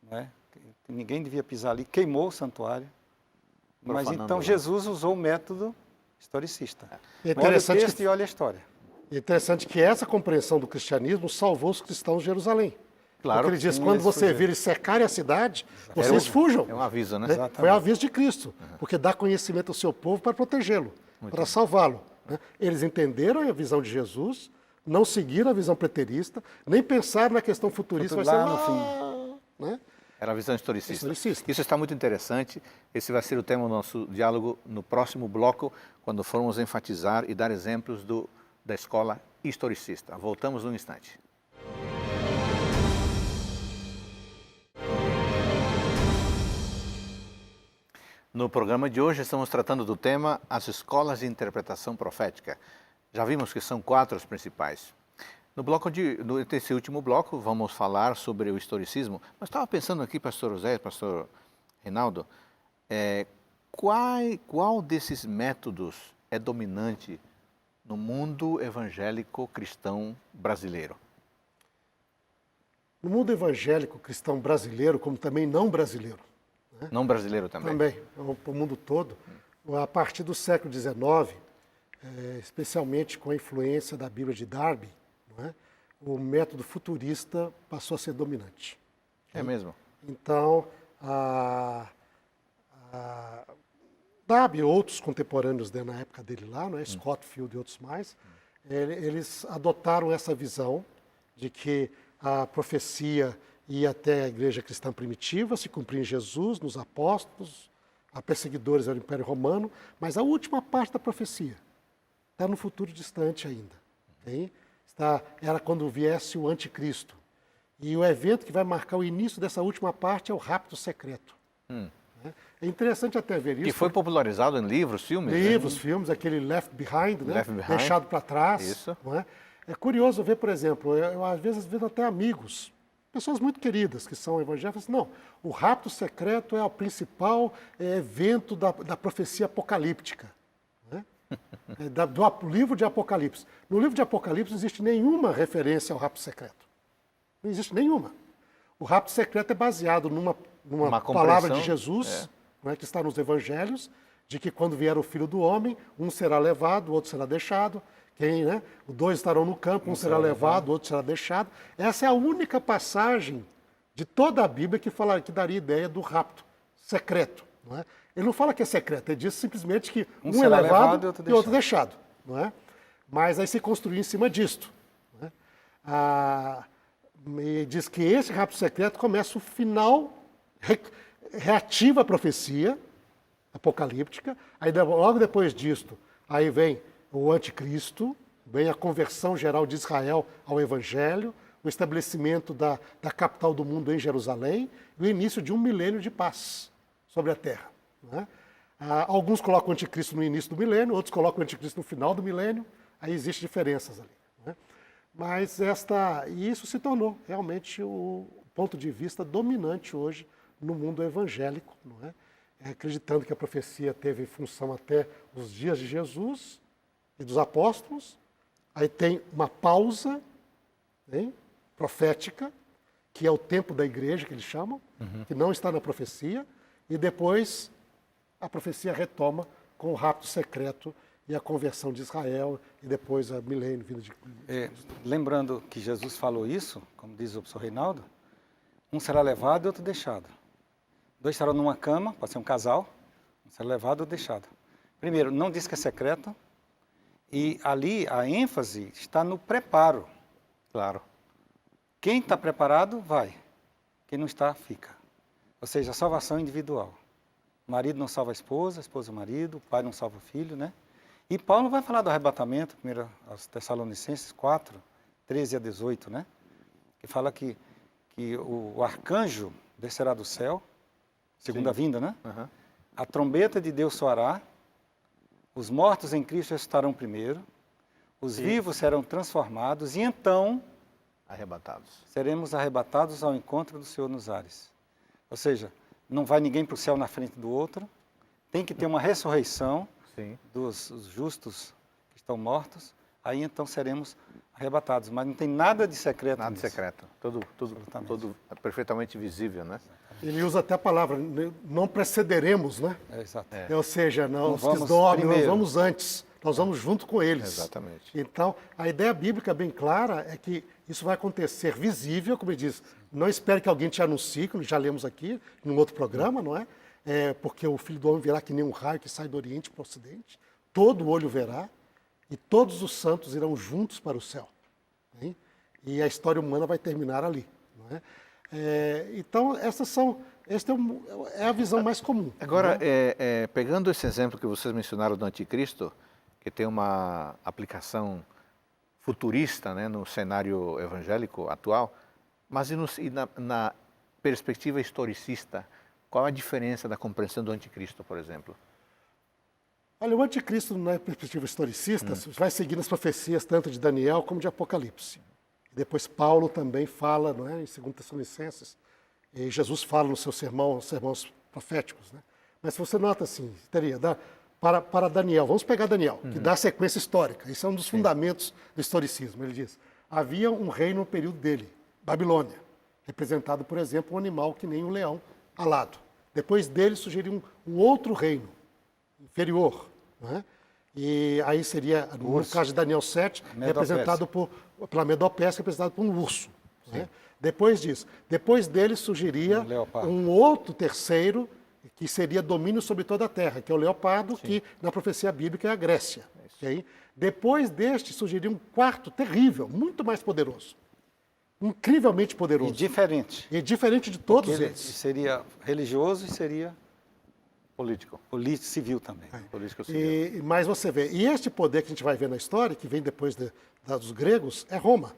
Né? Ninguém devia pisar ali, queimou o santuário. Mas então Jesus usou o método historicista. Olha o texto e olha a história. É interessante que essa compreensão do cristianismo salvou os cristãos de Jerusalém. Claro. Porque ele diz, quando você vir e secarem a cidade, vocês fujam. É um aviso, né? Foi o aviso de Cristo, porque dá conhecimento ao seu povo para protegê-lo, para salvá-lo. Né? Eles entenderam a visão de Jesus, não seguiram a visão preterista, nem pensaram na questão futurista, vai ser lá no fim. Né? Era a visão historicista. Isso está muito interessante. Esse vai ser o tema do nosso diálogo no próximo bloco, quando formos enfatizar e dar exemplos da escola historicista. Voltamos num instante. No programa de hoje estamos tratando do tema as escolas de interpretação profética. Já vimos que são 4 as principais. Nesse último bloco vamos falar sobre o historicismo, mas estava pensando aqui, pastor José, pastor Reinaldo, qual desses métodos é dominante no mundo evangélico cristão brasileiro? No mundo evangélico cristão brasileiro, como também não brasileiro, né? Não brasileiro também? Também, para o mundo todo. A partir do século XIX, especialmente com a influência da Bíblia de Darby, não é? O método futurista passou a ser dominante. É mesmo? Então, Darby e outros contemporâneos na época dele lá, não é? Scottfield e outros mais, eles adotaram essa visão de que a profecia ia até a igreja cristã primitiva, se cumpria em Jesus, nos apóstolos, a perseguidores do Império Romano, mas a última parte da profecia está no futuro distante ainda. Okay? Era quando viesse o anticristo. E o evento que vai marcar o início dessa última parte é o rapto secreto. É interessante até ver isso. Que foi popularizado em livros, filmes? Livros, filmes, aquele Left Behind, né? Left Behind. Deixado para trás. Isso. Não é? É curioso ver, por exemplo, eu às vezes vejo até amigos, pessoas muito queridas que são evangélicas, assim, não, o rapto secreto é o principal evento da profecia apocalíptica. Né? Do livro de Apocalipse. No livro de Apocalipse não existe nenhuma referência ao rapto secreto. Não existe nenhuma. O rapto secreto é baseado numa palavra de Jesus, não é, que está nos evangelhos, de que quando vier o Filho do Homem, um será levado, o outro será deixado. Os 2 estarão no campo, um será levado, o outro será deixado. Essa é a única passagem de toda a Bíblia que daria ideia do rapto secreto. Não é? Ele não fala que é secreto, ele diz simplesmente que um é levado e outro deixado. Não é? Mas aí se construiu em cima disto. Não é? E diz que esse rapto secreto começa o final, reativa a profecia apocalíptica, aí logo depois disto, aí vem o anticristo, vem a conversão geral de Israel ao evangelho, o estabelecimento da capital do mundo em Jerusalém e o início de um milênio de paz sobre a terra. Né? Alguns colocam o anticristo no início do milênio, outros colocam o anticristo no final do milênio, aí existem diferenças ali. Né? Mas isso se tornou realmente o ponto de vista dominante hoje no mundo evangélico, não é? Acreditando que a profecia teve função até os dias de Jesus e dos apóstolos, aí tem uma pausa, hein, profética, que é o tempo da igreja, que eles chamam, que não está na profecia, e depois a profecia retoma com o rapto secreto e a conversão de Israel, e depois a milênio, vinda de Cristo. Lembrando que Jesus falou isso, como diz o professor Reinaldo, um será levado e outro deixado. 2 estarão numa cama, pode ser um casal, um será levado ou deixado. Primeiro, não diz que é secreto, E ali a ênfase está no preparo. Claro. Quem está preparado, vai. Quem não está, fica. Ou seja, a salvação individual. O marido não salva a esposa o marido, o pai não salva o filho, né? E Paulo vai falar do arrebatamento, 1 aos Tessalonicenses 4, 13 a 18, né? Que fala que o arcanjo descerá do céu, segunda vinda, né? Uhum. A trombeta de Deus soará, os mortos em Cristo ressuscitarão primeiro, os vivos serão transformados e então Arrebatados. seremos arrebatados ao encontro do Senhor nos ares. Ou seja, não vai ninguém para o céu na frente do outro, tem que ter uma ressurreição dos justos que estão mortos, aí então seremos arrebatados. Mas não tem nada de secreto Nada nisso. de secreto. Tudo perfeitamente visível, né? Ele usa até a palavra, não precederemos, né? Exato. Ou seja, Não os que vamos dormem, nós primeiro. vamos antes, nós vamos junto com eles. Exatamente. Então, a ideia bíblica bem clara é que isso vai acontecer visível, como ele diz, não espere que alguém te anuncie, como já lemos aqui, num outro programa, não é? Porque o Filho do Homem virá que nem um raio que sai do Oriente para o Ocidente, todo olho verá, e todos os santos irão juntos para o céu. Hein? E a história humana vai terminar ali. Não é? Então, esta é a visão mais comum. Agora, né? pegando esse exemplo que vocês mencionaram do anticristo, que tem uma aplicação futurista, né, no cenário evangélico atual, mas na perspectiva historicista, qual a diferença da compreensão do anticristo, por exemplo? Olha, o anticristo, na perspectiva historicista, vai seguir as profecias tanto de Daniel como de Apocalipse. Depois Paulo também fala, não é, em 2 Tessalonicenses, e Jesus fala no seu sermão, sermões proféticos. Né? Mas se você nota assim, para Daniel, vamos pegar Daniel, que dá a sequência histórica, isso é um dos fundamentos do historicismo. Ele diz, havia um reino no período dele, Babilônia, representado, por exemplo, um animal que nem o leão alado. Depois dele surgiria um outro reino, inferior, não é? E aí seria, no caso de Daniel 7, representado pela Medopésia, representado por um urso. Né? Depois dele surgiria um outro terceiro, que seria domínio sobre toda a terra, que é o leopardo, que na profecia bíblica é a Grécia. Okay? Depois deste surgiria um quarto terrível, muito mais poderoso. Incrivelmente poderoso. E diferente de todos Porque eles. Seria religioso e seria político. Civil também. Político civil. Mas você vê, e este poder que a gente vai ver na história, que vem depois dos gregos, é Roma.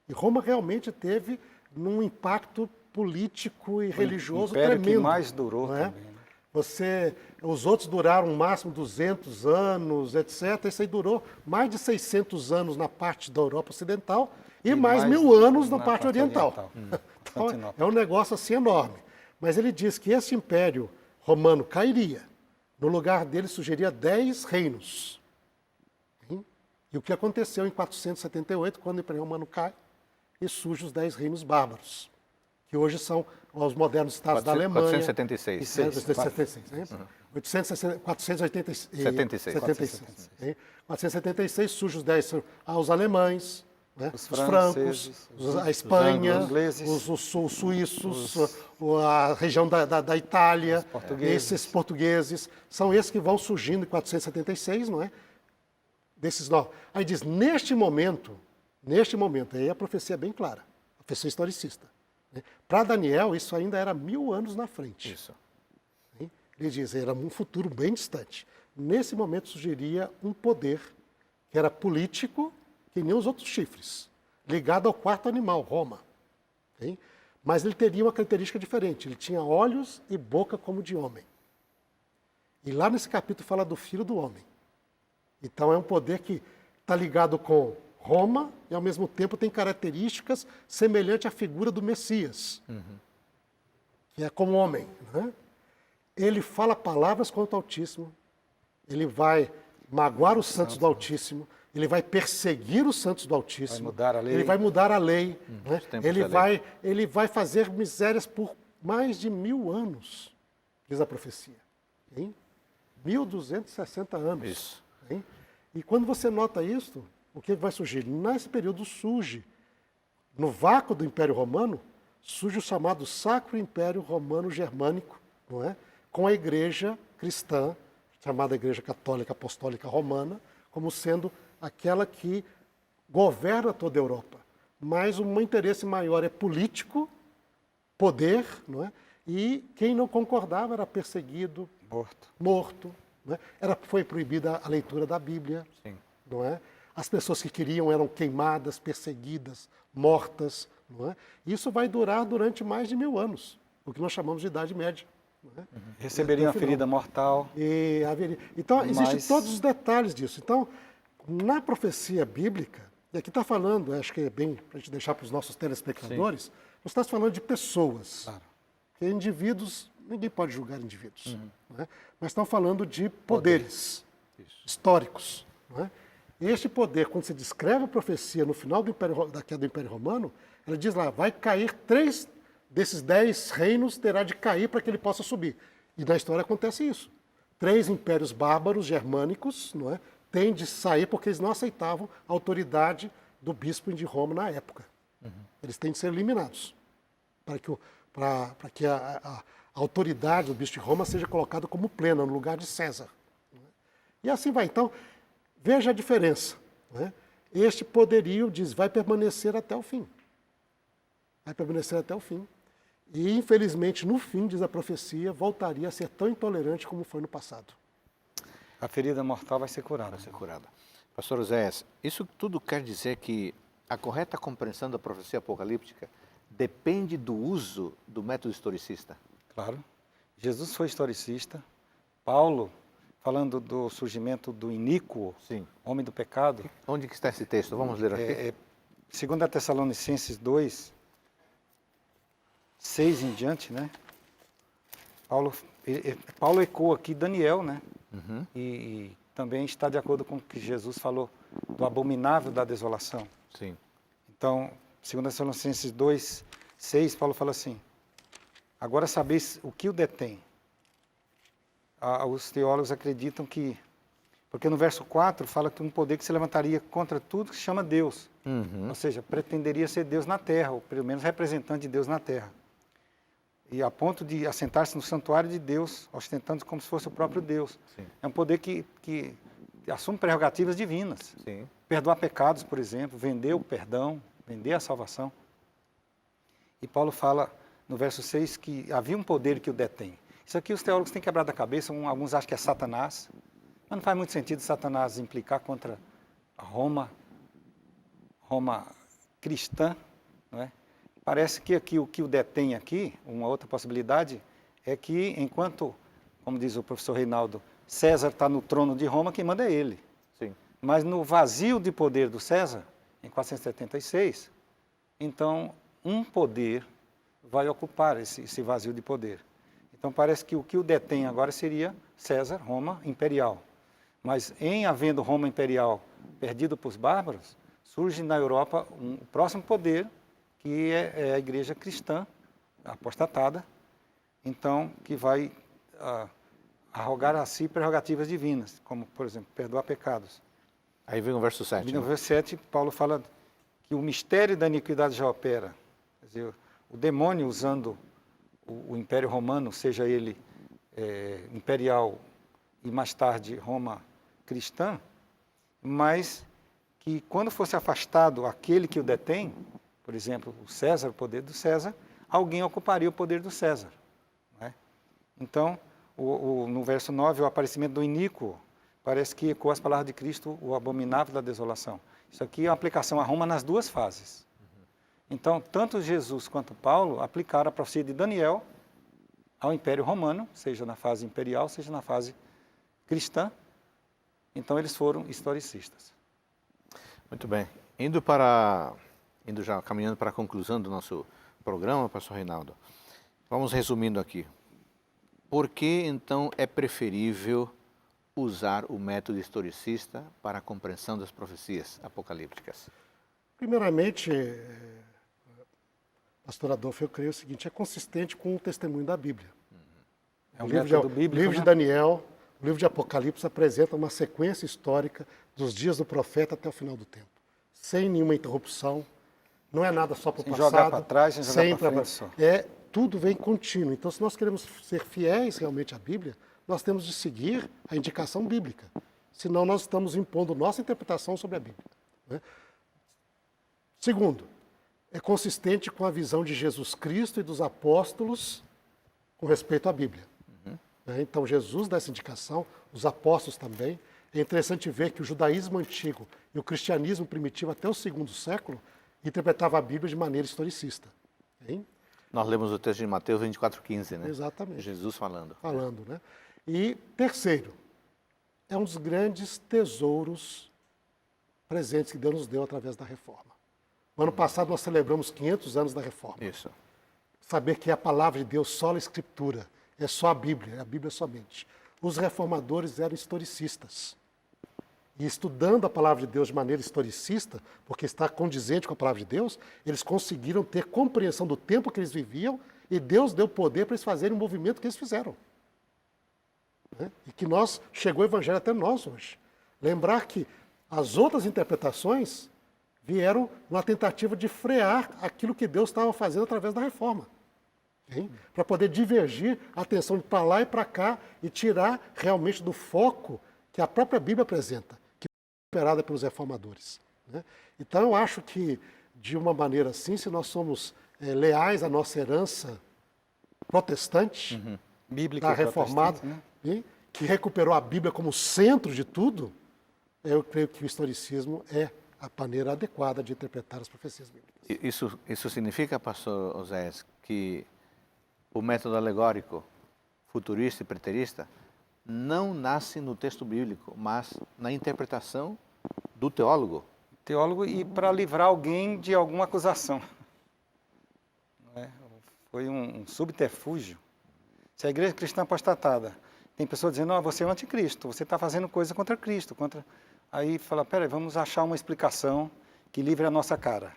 E Roma realmente teve um impacto político e religioso império tremendo. Que mais durou não é? também. Né? Os outros duraram no máximo 200 anos, etc. Esse aí durou mais de 600 anos na parte da Europa Ocidental e mais 1000 anos na parte oriental. Então, é um negócio assim enorme. Mas ele diz que esse império romano cairia. No lugar dele surgiria 10 reinos. E o que aconteceu em 478, quando o Império Romano cai, e surgem os 10 reinos bárbaros, que hoje são os modernos estados da Alemanha. 476. 476 surgem os 10 os alemães, né? Os francos, a Espanha, os suíços, a região da Itália, esses portugueses, são esses que vão surgindo em 476, não é? Desses novos. Aí diz, neste momento, aí a profecia é bem clara, a profecia historicista. Né? Para Daniel, isso ainda era 1000 anos na frente. Isso. Ele diz, era um futuro bem distante. Nesse momento surgiria um poder que era político, que nem os outros chifres, ligado ao quarto animal, Roma. Okay? Mas ele teria uma característica diferente, ele tinha olhos e boca como de homem. E lá nesse capítulo fala do Filho do Homem. Então é um poder que está ligado com Roma e ao mesmo tempo tem características semelhantes à figura do Messias, que é como homem. Né? Ele fala palavras contra o Altíssimo, ele vai magoar os santos do Altíssimo, ele vai perseguir os santos do Altíssimo, ele vai mudar a lei, né? Ele vai fazer misérias por mais de 1000 anos, diz a profecia. Hein? 1260 anos. Isso. Hein? E quando você nota isso, o que vai surgir? Nesse período surge, no vácuo do Império Romano, surge o chamado Sacro Império Romano Germânico, não é? Com a igreja cristã, chamada Igreja Católica Apostólica Romana, como sendo aquela que governa toda a Europa. Mas o interesse maior é político, poder, não é? E quem não concordava era perseguido, morto. Não é? Foi proibida a leitura da Bíblia. Sim. Não é? As pessoas que queriam eram queimadas, perseguidas, mortas. Não é? Isso vai durar durante mais de 1000 anos, o que nós chamamos de Idade Média. Não é? Receberiam a ferida mortal. Então, existem todos os detalhes disso. Então, na profecia bíblica, e aqui está falando, acho que é bem para a gente deixar para os nossos telespectadores, nós estamos falando de pessoas. Claro. Que indivíduos, ninguém pode julgar indivíduos. Não é? Mas estão falando de poderes históricos. Não é? E este poder, quando se descreve a profecia no final da queda do Império Romano, ela diz lá, vai cair 3 desses 10 reinos, terá de cair para que ele possa subir. E na história acontece isso. 3 impérios bárbaros, germânicos, não é? Têm de sair porque eles não aceitavam a autoridade do bispo de Roma na época. Eles têm de ser eliminados para que a autoridade do bispo de Roma seja colocada como plena, no lugar de César. E assim vai. Então, veja a diferença. Né? Este poderio, diz, vai permanecer até o fim. Vai permanecer até o fim. E, infelizmente, no fim, diz a profecia, voltaria a ser tão intolerante como foi no passado. A ferida mortal vai ser curada. Vai ser curada. Pastor Oséias, isso tudo quer dizer que a correta compreensão da profecia apocalíptica depende do uso do método historicista? Claro. Jesus foi historicista. Paulo, falando do surgimento do iníquo, homem do pecado. Onde que está esse texto? Vamos ler aqui. 2 Tessalonicenses 2, 6 em diante, né? Paulo ecoa aqui Daniel, né? E também está de acordo com o que Jesus falou do abominável da desolação. Sim. Então, 2 Tessalonicenses 2, 6, Paulo fala assim, agora sabeis o que o detém. Os teólogos acreditam que, porque no verso 4 fala que um poder que se levantaria contra tudo que se chama Deus. Ou seja, pretenderia ser Deus na terra, ou pelo menos representante de Deus na terra. E a ponto de assentar-se no santuário de Deus, ostentando como se fosse o próprio Deus. Sim. É um poder que assume prerrogativas divinas. Sim. Perdoar pecados, por exemplo, vender o perdão, vender a salvação. E Paulo fala no verso 6 que havia um poder que o detém. Isso aqui os teólogos têm quebrado a cabeça, alguns acham que é Satanás, mas não faz muito sentido Satanás implicar contra a Roma cristã, não é? Parece que aqui o que o detém aqui, uma outra possibilidade, é que enquanto, como diz o professor Reinaldo, César está no trono de Roma, quem manda é ele. Sim. Mas no vazio de poder do César, em 476, então um poder vai ocupar esse vazio de poder. Então parece que o que o detém agora seria César, Roma imperial. Mas em havendo Roma imperial perdido para os bárbaros, surge na Europa um próximo poder, que é a igreja cristã, apostatada, então que vai arrogar a si prerrogativas divinas, como, por exemplo, perdoar pecados. Aí vem o verso 7. No verso 7, Paulo fala que o mistério da iniquidade já opera. Quer dizer, o demônio usando o Império Romano, seja ele imperial e mais tarde Roma cristã, mas que quando fosse afastado aquele que o detém, por exemplo, o César, o poder do César, alguém ocuparia o poder do César. Né? Então, no verso 9, o aparecimento do iníquo, parece que ecoa as palavras de Cristo, o abominável da desolação. Isso aqui é uma aplicação a Roma nas duas fases. Então, tanto Jesus quanto Paulo aplicaram a profecia de Daniel ao Império Romano, seja na fase imperial, seja na fase cristã. Então, eles foram historicistas. Muito bem. Indo já caminhando para a conclusão do nosso programa, pastor Reinaldo, vamos resumindo aqui. Por que, então, é preferível usar o método historicista para a compreensão das profecias apocalípticas? Primeiramente, pastor Adolfo, eu creio o seguinte, é consistente com o testemunho da Bíblia. É um método bíblico, o livro de Daniel, o livro de Apocalipse apresenta uma sequência histórica dos dias do profeta até o final do tempo, sem nenhuma interrupção. Não é nada só para o passado. Jogar para trás, sem jogar para frente só. Tudo vem contínuo. Então, se nós queremos ser fiéis realmente à Bíblia, nós temos de seguir a indicação bíblica. senão nós estamos impondo nossa interpretação sobre a Bíblia. Né? Segundo, é consistente com a visão de Jesus Cristo e dos apóstolos com respeito à Bíblia. Então, Jesus dá essa indicação, os apóstolos também. É interessante ver que o judaísmo antigo e o cristianismo primitivo até o 2º século interpretava a Bíblia de maneira historicista. Hein? Nós lemos o texto de Mateus 24:15, né? Exatamente. Jesus falando. Né? E terceiro, é um dos grandes tesouros presentes que Deus nos deu através da Reforma. No ano passado nós celebramos 500 anos da Reforma. Isso. Saber que é a palavra de Deus, só a Escritura, é só a Bíblia somente. Os reformadores eram historicistas. E estudando a palavra de Deus de maneira historicista, porque está condizente com a palavra de Deus, eles conseguiram ter compreensão do tempo que eles viviam e Deus deu poder para eles fazerem o movimento que eles fizeram. Né? E que chegou o Evangelho até nós hoje. Lembrar que as outras interpretações vieram numa tentativa de frear aquilo que Deus estava fazendo através da Reforma. Para poder divergir a atenção para lá e para cá e tirar realmente do foco que a própria Bíblia apresenta, que é operada pelos reformadores. Né? Então, eu acho que, de uma maneira assim, se nós somos leais à nossa herança protestante, bíblica, da reformada, né? Que recuperou a Bíblia como centro de tudo, eu creio que o historicismo é a maneira adequada de interpretar as profecias bíblicas. Isso significa, pastor Oséias, que o método alegórico, futurista e preterista não nasce no texto bíblico, mas na interpretação do teólogo. Teólogo e para livrar alguém de alguma acusação. Não é? Foi um subterfúgio. Se a igreja cristã apostatada, tem pessoas dizendo, você é o anticristo, você está fazendo coisa contra Cristo. Aí fala, peraí, vamos achar uma explicação que livre a nossa cara.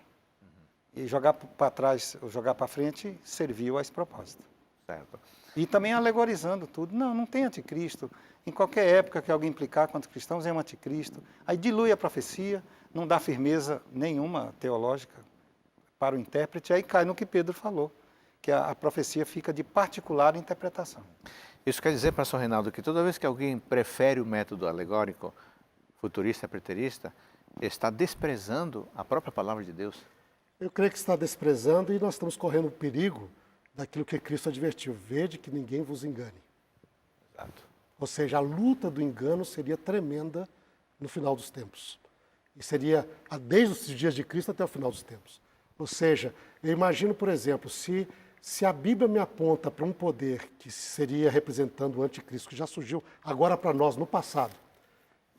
E jogar para trás, ou jogar para frente, serviu a esse propósito. Certo. E também alegorizando tudo. Não tem anticristo. Em qualquer época que alguém implicar contra cristãos, é um anticristo. Aí dilui a profecia, não dá firmeza nenhuma teológica para o intérprete, aí cai no que Pedro falou, que a profecia fica de particular interpretação. Isso quer dizer, pastor Reinaldo, que toda vez que alguém prefere o método alegórico, futurista, preterista, está desprezando a própria palavra de Deus. Eu creio que está desprezando e nós estamos correndo o perigo daquilo que Cristo advertiu. Vede que ninguém vos engane. Exato. Ou seja, a luta do engano seria tremenda no final dos tempos. E seria desde os dias de Cristo até o final dos tempos. Ou seja, eu imagino, por exemplo, se a Bíblia me aponta para um poder que seria representando o anticristo, que já surgiu agora para nós no passado,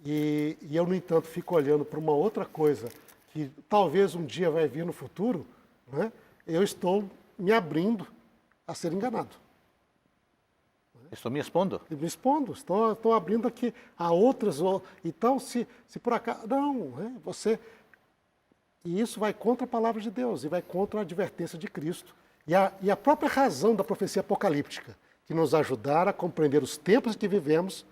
e eu, no entanto, fico olhando para uma outra coisa que talvez um dia vai vir no futuro, né? Eu estou me abrindo a ser enganado. Estou me expondo? Me expondo, estou abrindo aqui a outras. Então, se por acaso... Não, você... E isso vai contra a palavra de Deus e vai contra a advertência de Cristo. E a própria razão da profecia apocalíptica, que nos ajudará a compreender os tempos que vivemos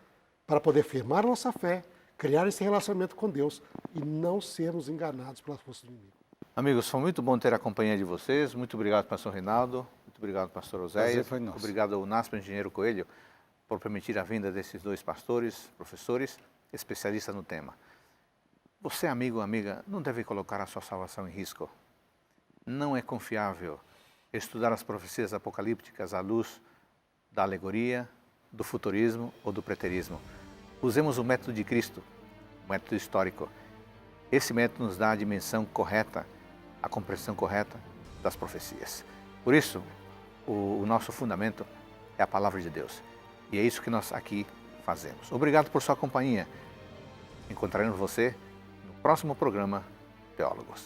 para poder firmar a nossa fé, criar esse relacionamento com Deus e não sermos enganados pelas forças do inimigo. Amigos, foi muito bom ter a companhia de vocês. Muito obrigado, pastor Reinaldo. Muito obrigado, pastor Oséias. Obrigado ao NASP, engenheiro Coelho, por permitir a vinda desses dois pastores, professores, especialistas no tema. Você, amigo ou amiga, não deve colocar a sua salvação em risco. Não é confiável estudar as profecias apocalípticas à luz da alegoria, do futurismo ou do preterismo. Usemos o método de Cristo, o método histórico. Esse método nos dá a dimensão correta, a compreensão correta das profecias. Por isso, o nosso fundamento é a palavra de Deus. E é isso que nós aqui fazemos. Obrigado por sua companhia. Encontraremos você no próximo programa Teólogos.